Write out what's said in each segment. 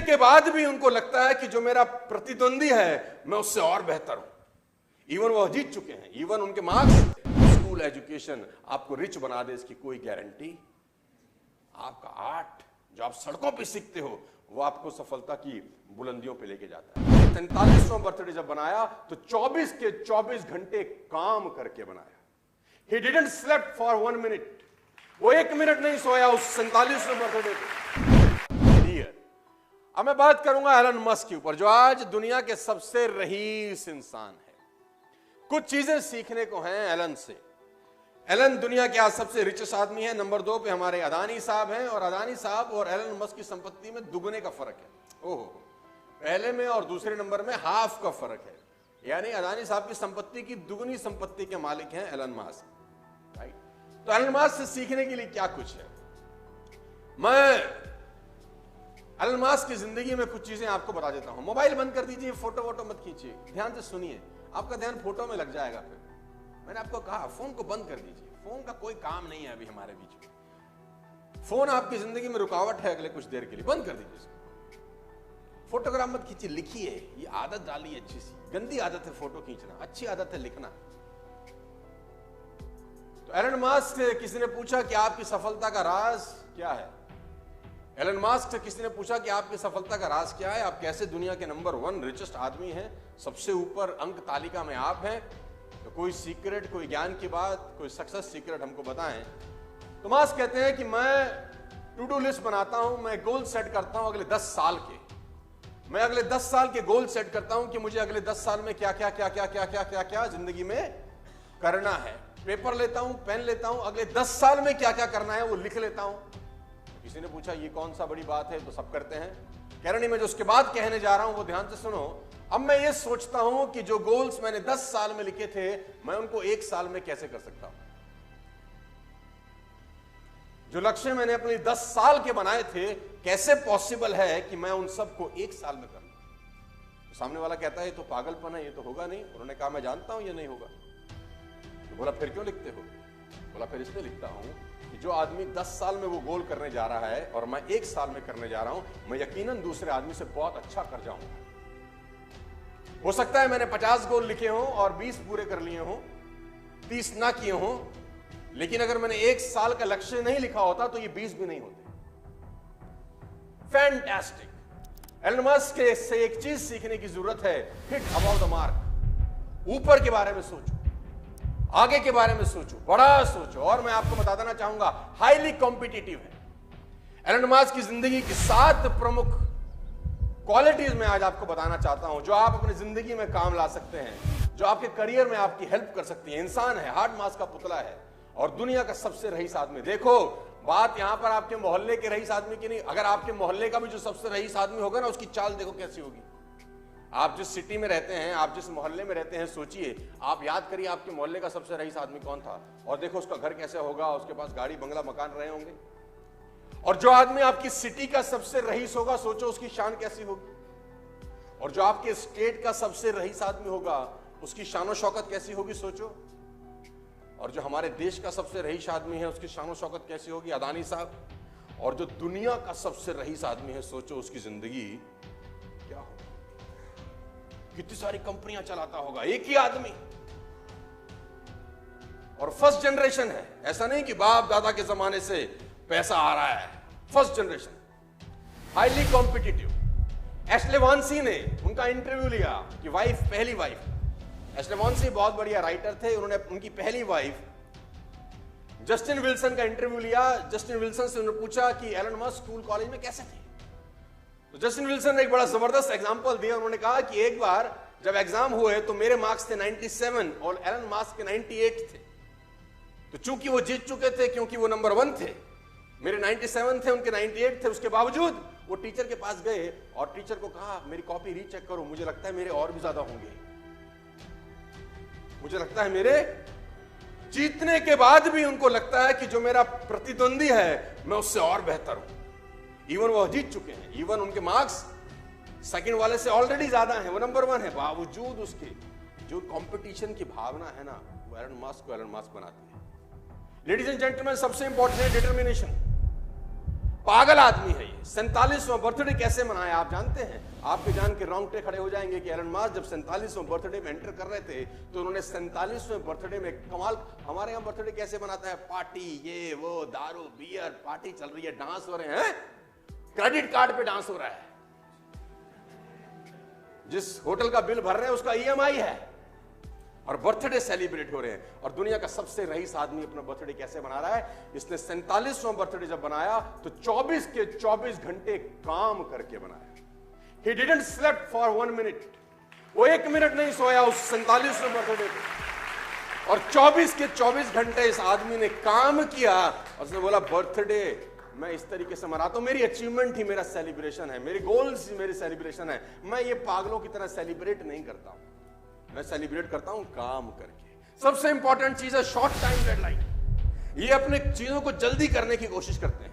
के बाद भी उनको लगता है कि जो मेरा प्रतिद्वंदी है मैं उससे और बेहतर हूं। इवन वो जीत चुके हैं, इवन उनके मार्क्स, स्कूल एजुकेशन आपको रिच बना दे इसकी कोई गारंटी। आपका आर्ट जो आप सड़कों पे सीखते हो वो आपको सफलता की बुलंदियों पे लेके जाता है। 43वां बर्थडे जब बनाया तो 24 के 24 घंटे काम करके बनाया। He didn't slept for 1 minute. वो 1 मिनट नहीं सोया उस 47वें बर्थडे पे। अब मैं बात करूंगा एलन मस्क के ऊपर, जो आज दुनिया के सबसे रईस इंसान है। कुछ चीजें सीखने को हैं एलन से। एलन दुनिया के आज सबसे रिचेस्ट आदमी है। नंबर 2 पे हमारे अदानी साहब हैं, और अदानी साहब और एलन मस्क की संपत्ति में दुगने का फर्क है। ओहो, पहले में और दूसरे नंबर में हाफ का फर्क है। यानी अदानी साहब की संपत्ति की दुगनी संपत्ति के मालिक हैं एलन मस्क, राइट। तो एलन मस्क से सीखने के लिए क्या कुछ है। मैं एलन मस्क की जिंदगी में कुछ चीजें आपको बता देता हूं। मोबाइल बंद कर दीजिए, फोटो वोटो मत खींचिए, ध्यान से सुनिए, आपका ध्यान फोटो में लग जाएगा। फिर मैंने आपको कहा फोन को बंद कर दीजिए, फोन का कोई काम नहीं है अभी हमारे बीच में। फोन आपकी जिंदगी में रुकावट है अगले कुछ देर के लिए, बंद कर दीजिए इसको। फोटोग्राफ मत खींचिए, लिखिए। ये आदत डालिए अच्छी सी। गंदी आदत है फोटो खींचना, अच्छी आदत है लिखना। तो एलन मस्क से किसी ने पूछा कि आपकी सफलता का राज क्या है। एलन मस्क से किसी ने पूछा कि आपकी सफलता का राज क्या है, आप कैसे दुनिया के नंबर 1 रिचेस्ट आदमी हैं, सबसे ऊपर अंक तालिका में आप हैं। तो कोई सीक्रेट, कोई ज्ञान की बात, कोई सक्सेस सीक्रेट हमको बताएं। तो मस्क कहते हैं कि मैं टू डू लिस्ट बनाता हूं, मैं गोल सेट करता हूं अगले 10 साल के। मैं अगले 10 साल के गोल सेट करता हूं कि मुझे अगले 10 साल में क्या क्या क्या क्या क्या क्या क्या क्या जिंदगी में करना है। पेपर लेता हूं, पेन लेता हूं, अगले 10 साल में क्या क्या करना है वो लिख लेता हूं। किसी ने पूछा ये कौन सा बड़ी बात है, तो सब करते हैं। कह रहे नहीं, मैं जो उसके बाद कहने जा रहा हूं वो ध्यान से सुनो। अब मैं ये सोचता हूं कि जो गोल्स मैंने 10 साल में लिखे थे मैं उनको 1 साल में कैसे कर सकता हूं। जो लक्ष्य मैंने अपने 10 साल के बनाए थे, कैसे पॉसिबल है कि मैं उन सबको 1 साल में कर लूं। तो सामने वाला कहता है ये तो पागलपन है, ये तो होगा नहीं। उन्होंने कहा मैं जानता हूं ये नहीं होगा। तो बोला फिर क्यों लिखते हो। बोला फिर इसलिए लिखता हूं कि जो आदमी 10 साल में वो गोल करने जा रहा है और मैं 1 साल में करने जा रहा हूं, मैं यकीनन दूसरे आदमी से बहुत अच्छा कर जाऊंगा। हो सकता है मैंने 50 गोल लिखे हों और 20 पूरे कर लिए हों, 30 ना किए हों, लेकिन अगर मैंने 1 साल का लक्ष्य नहीं लिखा होता तो ये 20 भी नहीं होते। फैंटास्टिक। एलन मस्क से एक चीज सीखने की जरूरत है, हिट अबाउट द मार्क। ऊपर के बारे में सोचो, आगे के बारे में सोचो, बड़ा सोचो। और मैं आपको बता देना चाहूंगा हाईली कॉम्पिटिटिव है। एलन मस्क की जिंदगी की 7 प्रमुख क्वालिटीज में आज आपको बताना चाहता हूं जो आप अपनी जिंदगी में काम ला सकते हैं, जो आपके करियर में आपकी हेल्प कर सकती है। इंसान है, हार्ड मास का पुतला है और दुनिया का सबसे रईस आदमी। देखो बात यहां पर आपके मोहल्ले के रईस आदमी की नहीं, अगर आपके मोहल्ले का भी जो सबसे रईस आदमी होगा ना, उसकी चाल देखो कैसी होगी। आप जिस सिटी में रहते हैं, आप जिस मोहल्ले में रहते हैं, सोचिए, आप याद करिए आपके मोहल्ले का सबसे रईस आदमी कौन था, और देखो उसका घर कैसे होगा, उसके पास गाड़ी बंगला मकान रहे होंगे। और जो आदमी आपकी सिटी का सबसे रईस होगा, सोचो उसकी शान कैसी होगी। और जो आपके स्टेट का सबसे रईस आदमी होगा, उसकी शान शौकत कैसी होगी, सोचो। और जो हमारे देश का सबसे रईस आदमी है, उसकी शान शौकत कैसी होगी, अदानी साहब। और जो दुनिया का सबसे रईस आदमी है, सोचो उसकी जिंदगी क्या होगी, कितनी सारी कंपनियां चलाता होगा एक ही आदमी। और फर्स्ट जनरेशन है, ऐसा नहीं कि बाप दादा के जमाने से पैसा आ रहा है, first generation, highly competitive. Ashley Vance ने उनका इंटरव्यू लिया कि वाइफ, पहली वाइफ, एशले वांसी बहुत बढ़िया राइटर थे, उन्होंने उनकी पहली वाइफ जस्टिन विल्सन का इंटरव्यू लिया। जस्टिन विल्सन से उन्होंने पूछा कि एलन मस्क स्कूल कॉलेज में कैसे थे। तो जस्टिन विल्सन ने एक बड़ा जबरदस्त एग्जांपल दिया। उन्होंने कहा कि एक बार जब एग्जाम हुए तो मेरे मार्क्स थे 97 और एलन मस्क के 98 थे। तो चूंकि वो जीत चुके थे, क्योंकि वो नंबर 1 थे, मेरे 97 थे, उनके 98 थे, उसके बावजूद वो टीचर के पास गए और टीचर को कहा मेरी कॉपी रीचेक करो, मुझे लगता है मेरे और भी ज्यादा होंगे, मुझे लगता है मेरे। जीतने के बाद भी उनको लगता है कि जो मेरा प्रतिद्वंदी है मैं उससे और बेहतर हूं। इवन वो जीत चुके हैं, इवन उनके मार्क्स सेकंड वाले से ऑलरेडी ज्यादा हैं, वो नंबर 1 है, बावजूद उसके जो कंपटीशन की भावना है ना, वो एलन मस्क को एलन मस्क बनाती है। लेडीज एंड जेंटलमैन, सबसे इंपॉर्टेंट है डिटर्मिनेशन। पागल आदमी है ये। 47वां बर्थडे कैसे मनाया आप जानते हैं? आपके जान के रोंगटे खड़े हो जाएंगे कि एलन मास्क जब 47वां बर्थडे में एंटर कर रहे थे तो उन्होंने 47वें बर्थडे में कमाल। हमारे यहां बर्थडे कैसे मनाता है? पार्टी, ये वो, दारू बियर, पार्टी चल रही है, डांस हो रहे हैं, क्रेडिट कार्ड पे डांस हो रहा है, जिस होटल का बिल भर रहे हैं उसका ईएमआई है, और बर्थडे सेलिब्रेट हो रहे हैं। और दुनिया का सबसे रईस आदमी अपना बर्थडे कैसे मना रहा है? इसने 47वां बर्थडे जब बनाया तो 24 के 24 घंटे काम करके बनाया। He didn't slept for 1 minute. वो 1 मिनट नहीं सोया उस 47वें बर्थडे पे, और 24 के 24 घंटे इस आदमी ने काम किया। और उसने बोला बर्थडे मैं इस तरीके से मनाता हूं, मेरी अचीवमेंट ही मेरा सेलिब्रेशन है, मेरी गोल्स ही मेरी सेलिब्रेशन है। मैं ये पागलों की तरह सेलिब्रेट नहीं करता हूं, मैं सेलिब्रेट करता हूं काम करके। सबसे इंपॉर्टेंट चीज है शॉर्ट टाइम डेडलाइन। ये अपने चीजों को जल्दी करने की कोशिश करते हैं।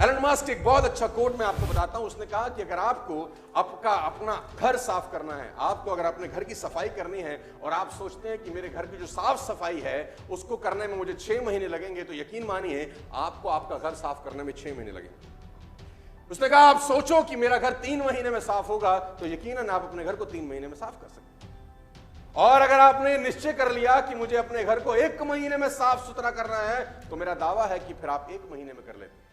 एलन मास्क एक बहुत अच्छा कोट मैं आपको बताता हूं। उसने कहा कि अगर आपको अपना घर साफ करना है, आपको अगर अपने घर की सफाई करनी है और आप सोचते हैं कि मेरे घर की जो साफ सफाई है उसको करने में मुझे 6 महीने लगेंगे, तो यकीन मानिए आपको आपका घर साफ करने में 6 महीने लगेंगे। उसने कहा आप सोचो कि मेरा घर 3 महीने में साफ होगा, तो यकीनन आप अपने घर को 3 महीने में साफ कर सकते हैं। और अगर आपने निश्चय कर लिया कि मुझे अपने घर को 1 महीने में साफ सुथरा करना है, तो मेरा दावा है कि फिर आप 1 महीने में कर लेते हैं।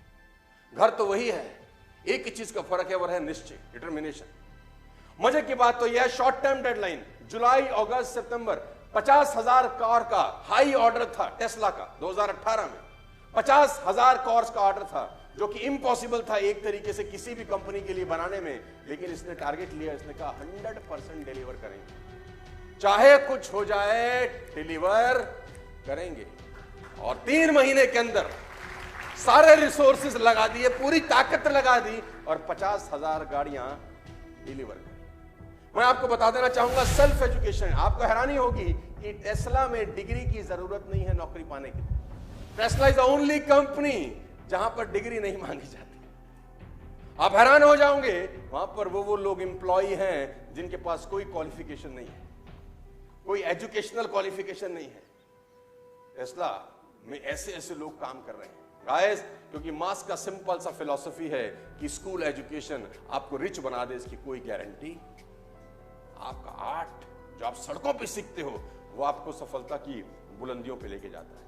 घर तो वही है, एक ही चीज का फर्क है, वो है निश्चय, डिटर्मिनेशन। मजे की बात तो यह है शॉर्ट टर्म डेडलाइन जुलाई, अगस्त, सितंबर 50,000 कार का हाई ऑर्डर था टेस्ला का 2018 में। 50,000 कार्स का ऑर्डर था जो कि इम्पॉसिबल था एक तरीके से किसी भी कंपनी के लिए बनाने में, लेकिन इसने टारगेट लिया, इसने कहा 100% डिलीवर करेंगे, चाहे कुछ हो जाए डिलीवर करेंगे। और 3 महीने के अंदर सारे रिसोर्सेस लगा दिए, पूरी ताकत लगा दी और 50,000 गाड़ियां डिलीवर कर। मैं आपको बता देना चाहूंगा सेल्फ एजुकेशन। आपको हैरानी होगी कि टेस्ला में डिग्री की जरूरत नहीं है नौकरी पाने के लिए। Tesla is the only company जहां पर डिग्री नहीं मांगी जाती। आप हैरान हो जाओगे, वहां पर वो लोग एम्प्लॉय हैं जिनके पास कोई क्वालिफिकेशन नहीं है, कोई एजुकेशनल क्वालिफिकेशन नहीं है। टेस्ला में ऐसे लोग काम कर रहे हैं गाइस, क्योंकि मास्क का सिंपल सा फिलॉसफी है कि स्कूल एजुकेशन आपको रिच बना दे, इसकी कोई गारंटी। आपका आर्ट जो आप सड़कों पे सीखते हो वो आपको सफलता की बुलंदियों पे लेके जाता है।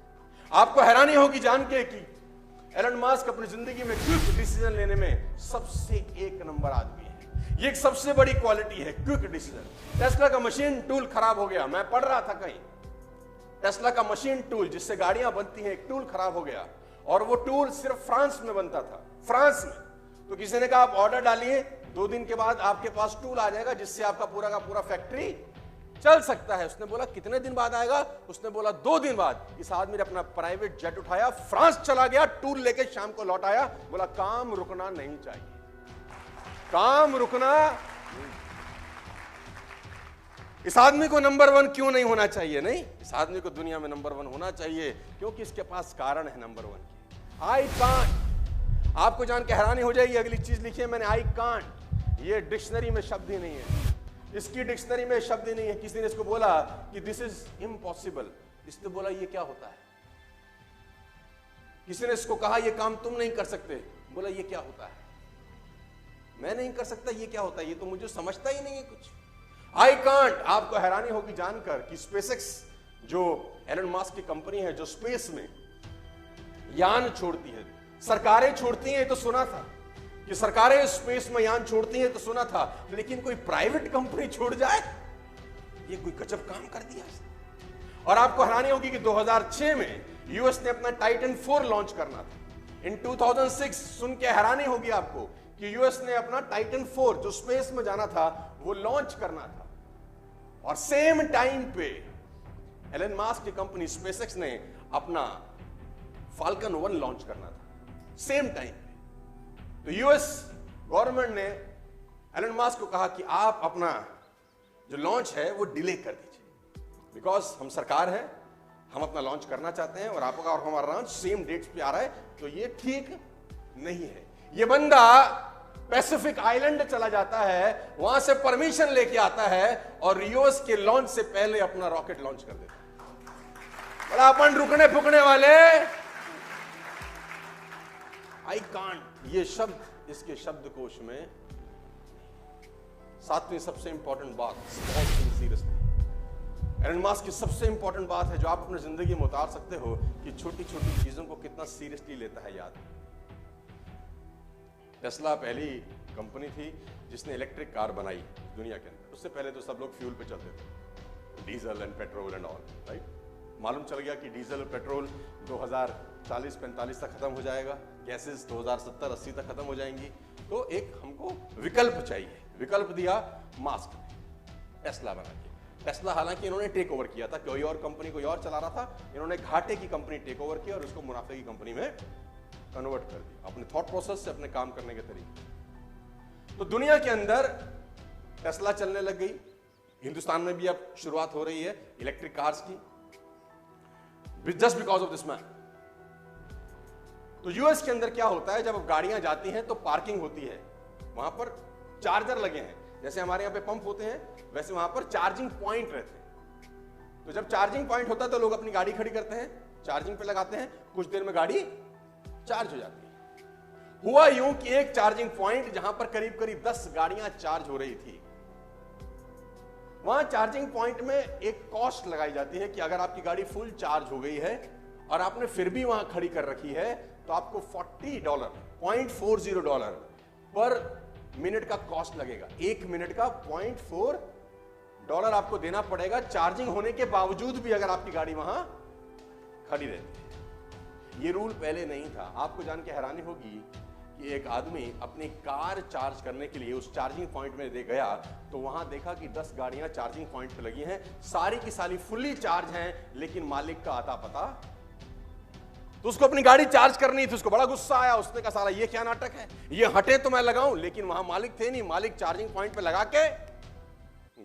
आपको हैरानी होगी जान के कि एलन मास्क अपनी जिंदगी में क्विक डिसीजन लेने में सबसे 1 नंबर आदमी है। ये एक सबसे बड़ी क्वालिटी है, क्विक डिसीजन। टेस्ला का मशीन टूल खराब हो गया, मैं पढ़ रहा था कहीं, टेस्ला का मशीन टूल जिससे गाड़ियां बनती हैं, एक टूल खराब हो गया, और वो टूल सिर्फ फ्रांस में बनता था, फ्रांस में। तो किसी ने कहा आप ऑर्डर डालिए, 2 दिन के बाद आपके पास टूल आ जाएगा जिससे आपका पूरा का पूरा फैक्ट्री चल सकता है। उसने बोला कितने दिन बाद आएगा? उसने बोला 2 दिन बाद। इस आदमी ने अपना प्राइवेट जेट उठाया, फ्रांस चला गया, टूल लेके शाम को लौट आया, बोला काम रुकना नहीं चाहिए, काम रुकना। इस आदमी को नंबर 1 क्यों नहीं होना चाहिए? नहीं, इस आदमी को दुनिया में नंबर 1 होना चाहिए क्योंकि इसके पास कारण है नंबर 1 की। I can't. आपको जान के हैरानी हो जाएगी, अगली चीज लिखिए मैंने, आई कांट। ये डिक्शनरी में शब्द ही नहीं है, इसकी डिक्शनरी में शब्द ही नहीं है। किसी ने इसको बोला कि दिस इज इम्पॉसिबल, इसने बोला ये क्या होता है। किसी ने इसको कहा ये काम तुम नहीं कर सकते, बोला ये क्या होता है, मैं नहीं कर सकता, ये क्या होता है, ये तो मुझे समझता ही नहीं है कुछ। I can't. आपको हैरानी होगी जानकर कि स्पेसएक्स जो एलन मास्क की कंपनी है जो स्पेस में यान छोड़ती है, सरकारें छोड़ती हैं तो सुना था कि सरकारें स्पेस में यान छोड़ती हैं तो सुना था, लेकिन कोई प्राइवेट कंपनी छोड़ जाए, ये कोई गजब काम कर दिया। और आपको हैरानी होगी कि 2006 में यूएस ने अपना टाइटन 4 लॉन्च करना था। इन 2006 सुन के हैरानी होगी आपको कि यूएस ने अपना टाइटन 4 जो स्पेस में जाना था वो लॉन्च करना था, और सेम टाइम पे एलन मास्क की कंपनी स्पेसएक्स ने अपना फाल्कन 1 लॉन्च करना था, सेम टाइम पे। तो यूएस गवर्नमेंट ने एलन मास्क को कहा कि आप अपना जो लॉन्च है वो डिले कर दीजिए, बिकॉज हम सरकार हैं, हम अपना लॉन्च करना चाहते हैं और आपका और हमारा लॉन्च सेम डेट्स पे आ रहा है, तो ये ठीक नहीं है। ये बंदा पैसिफिक आइलैंड चला जाता है, वहां से परमिशन लेके आता है और यूएस के लॉन्च से पहले अपना रॉकेट लॉन्च कर देता है। बड़ा अपन रुकने फुकने वाले। आई कांट, ये शब्द इसके शब्दकोश में 7वीं सबसे इंपॉर्टेंट बात, बहुत सीरियसली। एलन मस्क की सबसे इंपॉर्टेंट बात है जो आप अपनी जिंदगी में उतार सकते हो कि छोटी छोटी चीजों को कितना सीरियसली लेता है याद। टेस्ला पहली कंपनी थी जिसने इलेक्ट्रिक कार बनाई दुनिया के अंदर। उससे पहले तो सब लोग फ्यूल पे चलते थे, diesel and petrol and all, right. मालूम चल गया कि डीजल और पेट्रोल 2040-45 तक खत्म हो जाएगा, गैसेस 2070-80 तक खत्म हो जाएंगी। तो एक हमको विकल्प चाहिए। विकल्प दिया मास्क ने, टेस्ला बना के। टेस्ला हालांकि इन्होंने टेक ओवर किया था, कोई और कंपनी कोई और चला रहा था, इन्होंने घाटे की कंपनी टेक ओवर किया और उसको मुनाफे की कंपनी में कन्वर्ट कर दिया, अपने थॉट प्रोसेस से, अपने काम करने के तरीके। तो दुनिया के अंदर टेस्ला चलने लग गई। हिंदुस्तान में भी अब शुरुआत हो रही है इलेक्ट्रिक कार्स की, just because of this man. तो यूएस के अंदर क्या होता है, जब गाड़ियां जाती हैं तो पार्किंग होती है, वहां पर चार्जर लगे हैं। जैसे हमारे यहां पे पंप होते हैं, वैसे वहां पर चार्जिंग पॉइंट रहते हैं। तो जब चार्जिंग पॉइंट होता है तो लोग अपनी गाड़ी खड़ी करते हैं, चार्जिंग पे लगाते हैं, कुछ देर में गाड़ी चार्ज हो जाती है। हुआ यूं कि एक चार्जिंग पॉइंट जहां पर करीब करीब 10 गाड़ियां चार्ज हो रही थी, वहां चार्जिंग पॉइंट में एक कॉस्ट लगाई जाती है कि अगर आपकी गाड़ी फुल चार्ज हो गई है और आपने फिर भी वहां खड़ी कर रखी है तो आपको $40, $0.40 पर मिनट का कॉस्ट लगेगा। 1 मिनट का $0.4 आपको देना पड़ेगा, चार्जिंग होने के बावजूद भी अगर आपकी गाड़ी वहां खड़ी रहती है। ये रूल पहले नहीं था। आपको जान के हैरानी होगी कि एक आदमी अपनी कार चार्ज करने के लिए उस चार्जिंग पॉइंट में दे गया तो वहां देखा कि 10 गाड़ियां चार्जिंग पॉइंट पे लगी हैं, सारी की सारी फुल्ली चार्ज हैं, लेकिन मालिक का आता पता। तो उसको अपनी गाड़ी चार्ज करनी थी, उसको बड़ा गुस्सा आया। उसने कहा साला ये क्या नाटक है, ये हटे तो मैं लगाऊं, लेकिन वहां मालिक थे नहीं, मालिक चार्जिंग पॉइंट पे लगा के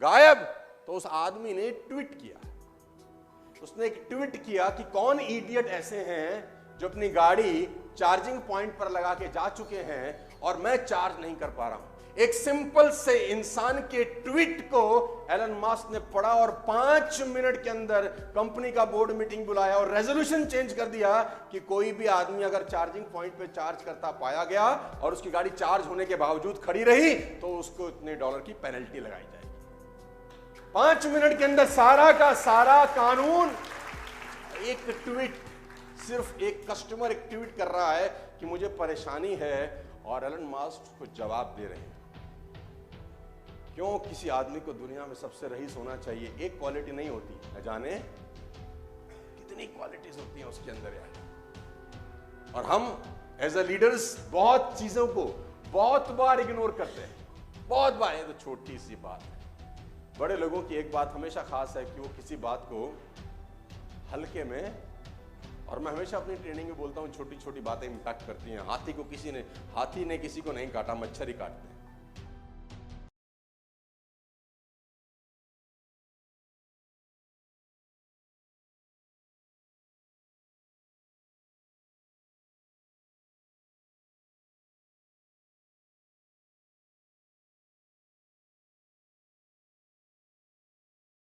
गायब। तो उस आदमी ने ट्वीट किया, उसने एक ट्वीट किया कि कौन इडियट ऐसे हैं जो अपनी गाड़ी चार्जिंग पॉइंट पर लगा के जा चुके हैं और मैं चार्ज नहीं कर पा रहा हूं। एक सिंपल से इंसान के ट्वीट को एलन मस्क ने पढ़ा और 5 मिनट के अंदर कंपनी का बोर्ड मीटिंग बुलाया और रेजोल्यूशन चेंज कर दिया कि कोई भी आदमी अगर चार्जिंग पॉइंट पे चार्ज करता पाया गया और उसकी गाड़ी चार्ज होने के बावजूद खड़ी रही तो उसको इतने डॉलर की पेनल्टी लगाई जाएगी। 5 मिनट के अंदर सारा का सारा कानून। एक ट्वीट, सिर्फ एक कस्टमर एक ट्वीट कर रहा है कि मुझे परेशानी है और एलन मस्क को जवाब दे रहे हैं। क्यों किसी आदमी को दुनिया में सबसे रईस होना चाहिए? एक क्वालिटी नहीं होती, न जाने कितनी क्वालिटीज होती हैं उसके अंदर यार। और हम एज अ लीडर्स बहुत चीजों को बहुत बार इग्नोर करते हैं, बहुत बार। ये तो छोटी सी बात है। बड़े लोगों की एक बात हमेशा खास है कि वो किसी बात को हल्के में, और मैं हमेशा अपनी ट्रेनिंग में बोलता हूं छोटी छोटी बातें इंपैक्ट करती हैं। हाथी ने किसी को नहीं काटा, मच्छर ही काटते हैं।